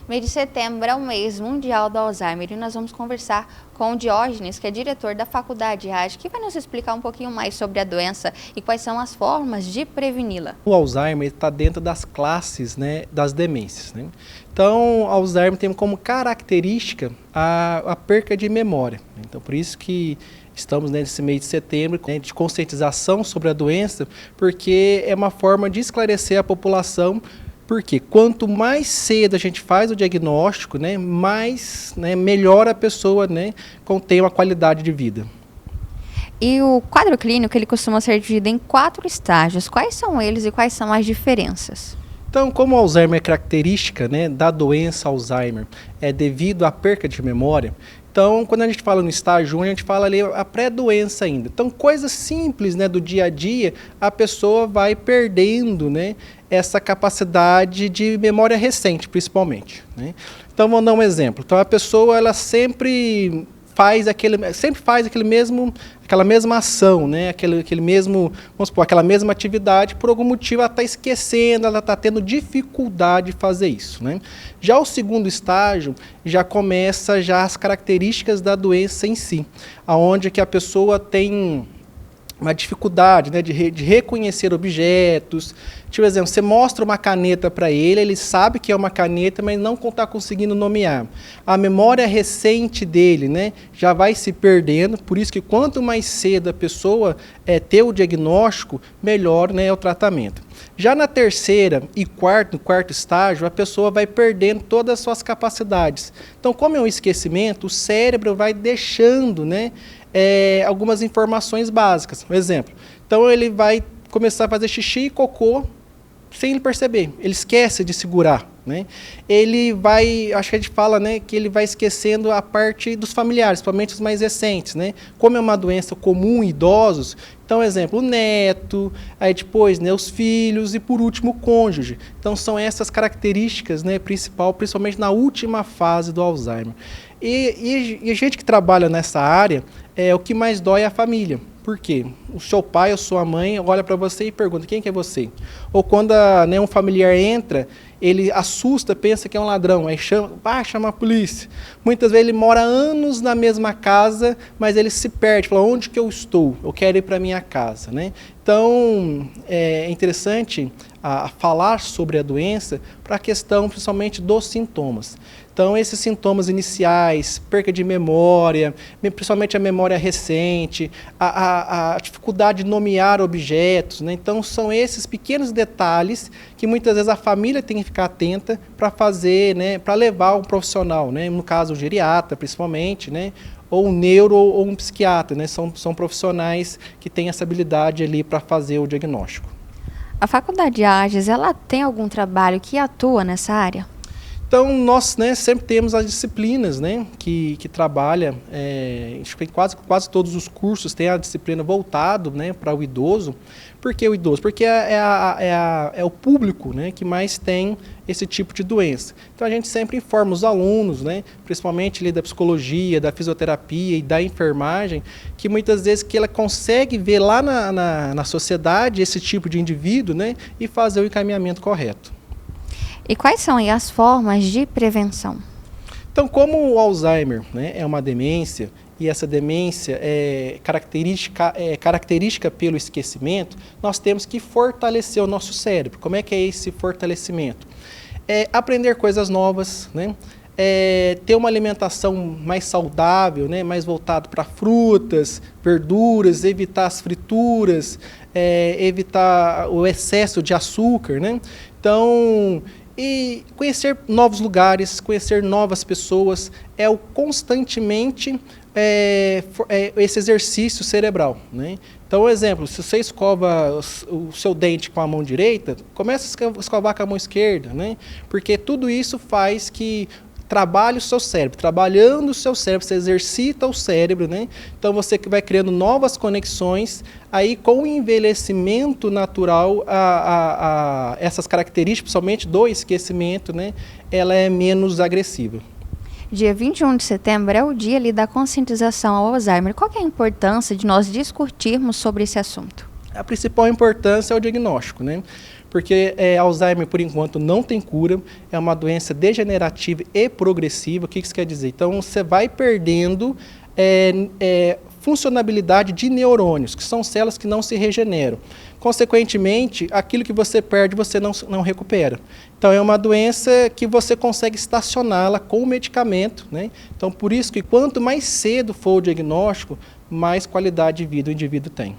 Mês de setembro é o mês mundial do Alzheimer e nós vamos conversar com o Diógenes, que é diretor da Faculdade AGE, que vai nos explicar um pouquinho mais sobre a doença e quais são as formas de preveni-la. O Alzheimer está dentro das classes, né, das demências, né? Então, o Alzheimer tem como característica a perca de memória. Então, por isso que estamos nesse mês de setembro, né, de conscientização sobre a doença, porque é uma forma de esclarecer a população. Porque quanto mais cedo a gente faz o diagnóstico, né, mais, né, melhor a pessoa, né, tem uma qualidade de vida. E o quadro clínico ele costuma ser dividido em 4 estágios. Quais são eles e quais são as diferenças? Então, como o Alzheimer é característica, né, da doença Alzheimer, é devido à perca de memória. Então, quando a gente fala no estágio 1, a gente fala ali a pré-doença ainda. Então, coisas simples, né, do dia a dia, a pessoa vai perdendo, né, essa capacidade de memória recente, principalmente, né? Então, vamos dar um exemplo. Então, a pessoa ela sempre faz aquela mesma ação, né? aquele mesmo, vamos supor, aquela mesma atividade, por algum motivo ela está esquecendo, ela está tendo dificuldade de fazer isso, né? Já o segundo estágio já começa já as características da doença em si, aonde que a pessoa tem uma dificuldade, né, de reconhecer objetos. Tipo, exemplo, você mostra uma caneta para ele sabe que é uma caneta, mas não está conseguindo nomear. A memória recente dele, né, já vai se perdendo, por isso que quanto mais cedo a pessoa ter o diagnóstico, melhor, né, é o tratamento. Já na terceira e quarto estágio, a pessoa vai perdendo todas as suas capacidades. Então, como é um esquecimento, o cérebro vai deixando, né, algumas informações básicas. Um exemplo, então ele vai começar a fazer xixi e cocô sem ele perceber, ele esquece de segurar, né? Ele vai, acho que a gente fala, né, que ele vai esquecendo a parte dos familiares, principalmente os mais recentes, né? Como é uma doença comum em idosos, então, exemplo, o neto, aí depois, né, os filhos e, por último, o cônjuge. Então, são essas características, né, principalmente na última fase do Alzheimer. E a gente que trabalha nessa área, o que mais dói é a família. Por quê? O seu pai ou sua mãe olha para você e pergunta, quem que é você? Ou quando né, um familiar entra, ele assusta, pensa que é um ladrão, aí chama a polícia. Muitas vezes ele mora anos na mesma casa, mas ele se perde, fala, onde que eu estou? Eu quero ir para a minha casa, né? Então, é interessante falar sobre a doença para a questão, principalmente, dos sintomas. Então, esses sintomas iniciais, perca de memória, principalmente a memória recente, a dificuldade de nomear objetos, né? Então, são esses pequenos detalhes que muitas vezes a família tem que ficar atenta para fazer, né, para levar um profissional, né? No caso, o geriatra, principalmente, né? Ou um neuro ou um psiquiatra, né? São profissionais que têm essa habilidade ali para fazer o diagnóstico. A Faculdade AGES, ela tem algum trabalho que atua nessa área? Então, nós, né, sempre temos as disciplinas, né, que trabalham, acho que quase todos os cursos têm a disciplina voltada, né, para o idoso. Por que o idoso? Porque é o público, né, que mais tem esse tipo de doença. Então, a gente sempre informa os alunos, né, principalmente ali da psicologia, da fisioterapia e da enfermagem, que muitas vezes que ela consegue ver lá na sociedade esse tipo de indivíduo, né, e fazer o encaminhamento correto. E quais são aí as formas de prevenção? Então, como o Alzheimer, né, é uma demência, e essa demência é característica pelo esquecimento, nós temos que fortalecer o nosso cérebro. Como é que é esse fortalecimento? Aprender coisas novas, né? Ter uma alimentação mais saudável, né, mais voltada para frutas, verduras, evitar as frituras, evitar o excesso de açúcar, né? Então, e conhecer novos lugares, conhecer novas pessoas, constantemente esse exercício cerebral, né? Então, exemplo, se você escova o seu dente com a mão direita, comece a escovar com a mão esquerda, né? Porque tudo isso faz que trabalhe o seu cérebro. Trabalhando o seu cérebro, você exercita o cérebro, né? Então você vai criando novas conexões. Aí, com o envelhecimento natural, essas características, principalmente do esquecimento, né? Ela é menos agressiva. Dia 21 de setembro é o dia ali da conscientização ao Alzheimer. Qual que é a importância de nós discutirmos sobre esse assunto? A principal importância é o diagnóstico, né? porque Alzheimer, por enquanto, não tem cura, é uma doença degenerativa e progressiva. O que isso quer dizer? Então, você vai perdendo funcionalidade de neurônios, que são células que não se regeneram. Consequentemente, aquilo que você perde, você não recupera. Então, é uma doença que você consegue estacioná-la com o medicamento, né? Então, por isso que quanto mais cedo for o diagnóstico, mais qualidade de vida o indivíduo tem.